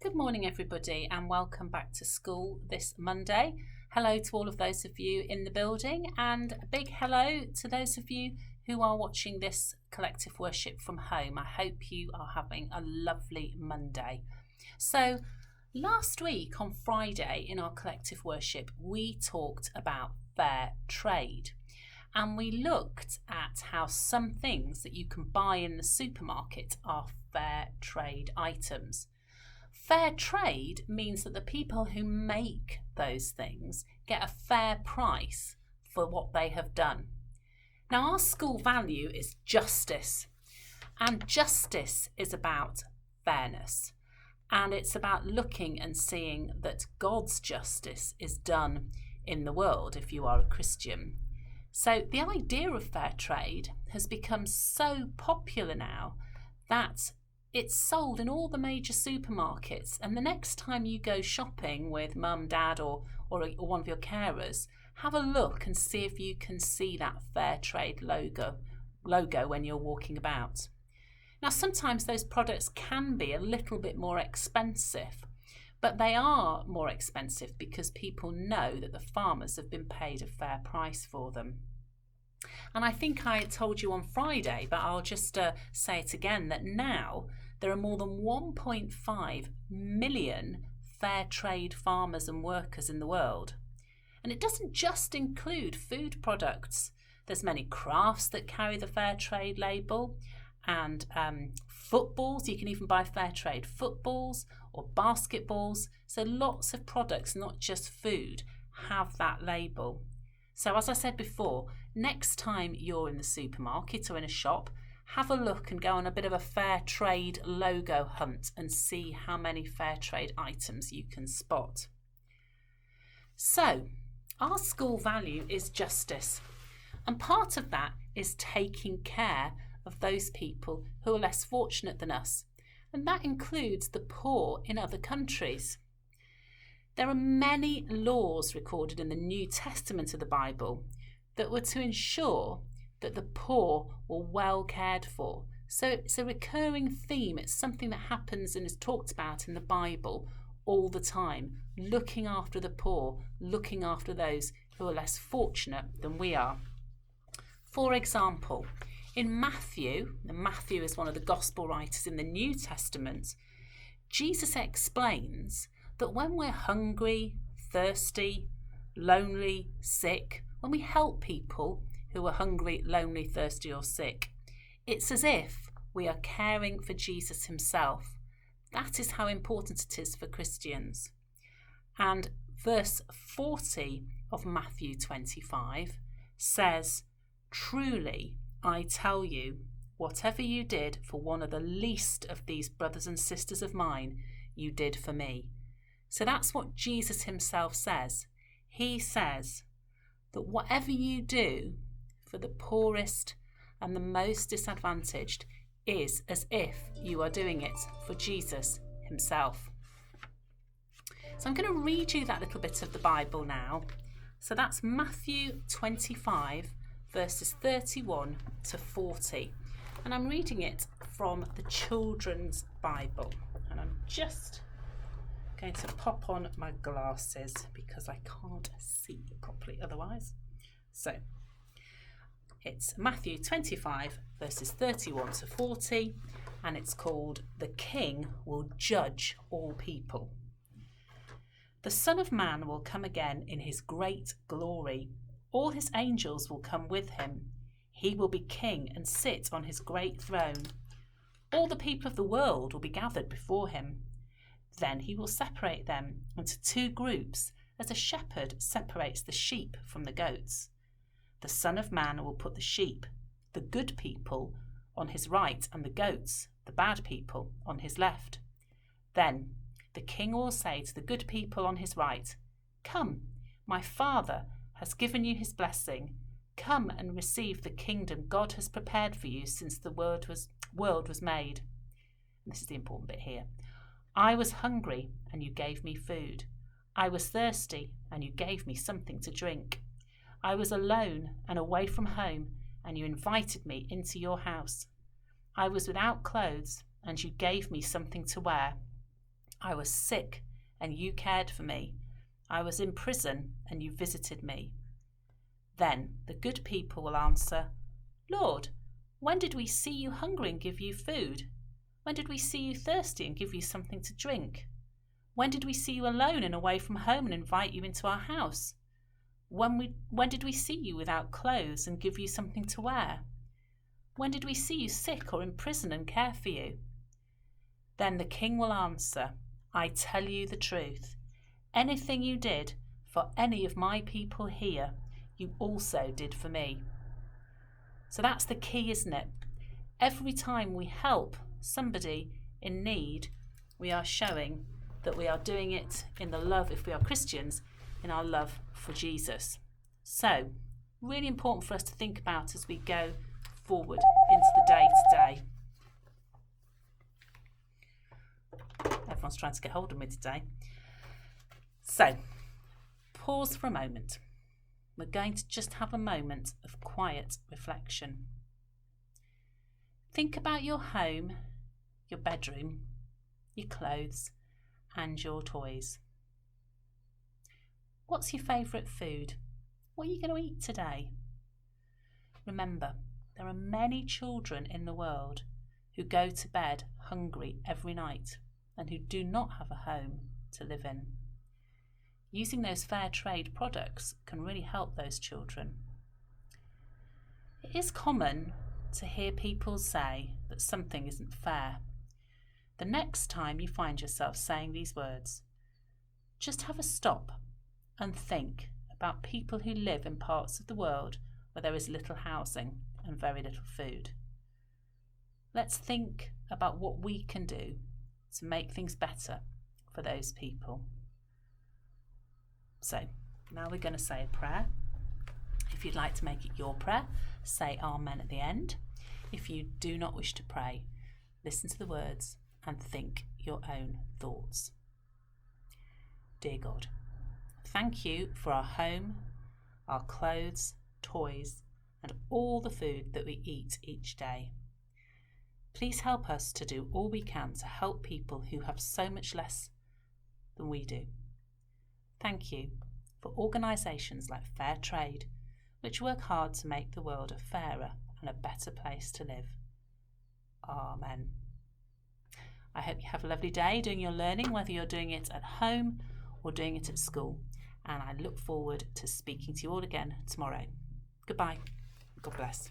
Good morning, everybody, and welcome back to school this Monday. Hello to all of those of you in the building, and a big hello to those of you who are watching this collective worship from home. I hope you are having a lovely Monday. So, last week on Friday in our collective worship, we talked about fair trade. And we looked at how some things that you can buy in the supermarket are fair trade items. Fair trade means that the people who make those things get a fair price for what they have done. Now, our school value is justice, and justice is about fairness, and it's about looking and seeing that God's justice is done in the world if you are a Christian. So the idea of fair trade has become so popular now that it's sold in all the major supermarkets, and the next time you go shopping with mum, dad or one of your carers, have a look and see if you can see that fair trade logo when you're walking about. Now, sometimes those products can be a little bit more expensive, but they are more expensive because people know that the farmers have been paid a fair price for them. And I think I told you on Friday, but I'll just say it again, that now there are more than 1.5 million fair trade farmers and workers in the world. And it doesn't just include food products. There's many crafts that carry the fair trade label, and footballs. You can even buy fair trade footballs or basketballs. So lots of products, not just food, have that label. So as I said before, next time you're in the supermarket or in a shop, have a look and go on a bit of a fair trade logo hunt and see how many fair trade items you can spot. So, our school value is justice, and part of that is taking care of those people who are less fortunate than us, and that includes the poor in other countries. There are many laws recorded in the New Testament of the Bible that were to ensure that the poor were well cared for. So it's a recurring theme. It's something that happens and is talked about in the Bible all the time. Looking after the poor, looking after those who are less fortunate than we are. For example, in Matthew, and Matthew is one of the gospel writers in the New Testament, Jesus explains that when we're hungry, thirsty, lonely, sick, when we help people who are hungry, lonely, thirsty or sick, it's as if we are caring for Jesus himself. That is how important it is for Christians. And verse 40 of Matthew 25 says, "Truly, I tell you, whatever you did for one of the least of these brothers and sisters of mine, you did for me." So that's what Jesus himself says. He says that whatever you do for the poorest and the most disadvantaged is as if you are doing it for Jesus himself. So I'm going to read you that little bit of the Bible now. So that's Matthew 25 verses 31 to 40. And I'm reading it from the Children's Bible. And I'm just going to pop on my glasses because I can't see properly otherwise. So it's Matthew 25 verses 31 to 40, and it's called "The King Will Judge All People." "The Son of Man will come again in his great glory. All his angels will come with him. He will be king and sit on his great throne. All the people of the world will be gathered before him. Then he will separate them into two groups, as a shepherd separates the sheep from the goats. The Son of Man will put the sheep, the good people, on his right, and the goats, the bad people, on his left. Then the king will say to the good people on his right, 'Come, my Father has given you his blessing. Come and receive the kingdom God has prepared for you since the world was made.'" And this is the important bit here. "I was hungry, and you gave me food. I was thirsty, and you gave me something to drink. I was alone and away from home, and you invited me into your house. I was without clothes, and you gave me something to wear. I was sick and you cared for me. I was in prison and you visited me. Then the good people will answer, Lord, when did we see you hungry and give you food? When did we see you thirsty and give you something to drink? When did we see you alone and away from home and invite you into our house? When did we see you without clothes and give you something to wear? When did we see you sick or in prison and care for you? Then the king will answer, I tell you the truth. Anything you did for any of my people here, you also did for me. So that's the key, isn't it? Every time we help somebody in need, we are showing that we are doing it in the love, if we are Christians, in our love for Jesus. So, really important for us to think about as we go forward into the day today. Everyone's trying to get hold of me today. So, pause for a moment. We're going to just have a moment of quiet reflection. Think about your home, your bedroom, your clothes, and your toys. What's your favourite food? What are you going to eat today? Remember, there are many children in the world who go to bed hungry every night and who do not have a home to live in. Using those fair trade products can really help those children. It is common to hear people say that something isn't fair. The next time you find yourself saying these words, just have a stop and think about people who live in parts of the world where there is little housing and very little food. Let's think about what we can do to make things better for those people. So now we're going to say a prayer. If you'd like to make it your prayer, say Amen at the end. If you do not wish to pray, listen to the words and think your own thoughts. Dear God, thank you for our home, our clothes, toys, and all the food that we eat each day. Please help us to do all we can to help people who have so much less than we do. Thank you for organisations like Fair Trade, which work hard to make the world a fairer and a better place to live. Amen. I hope you have a lovely day doing your learning, whether you're doing it at home or doing it at school. And I look forward to speaking to you all again tomorrow. Goodbye. God bless.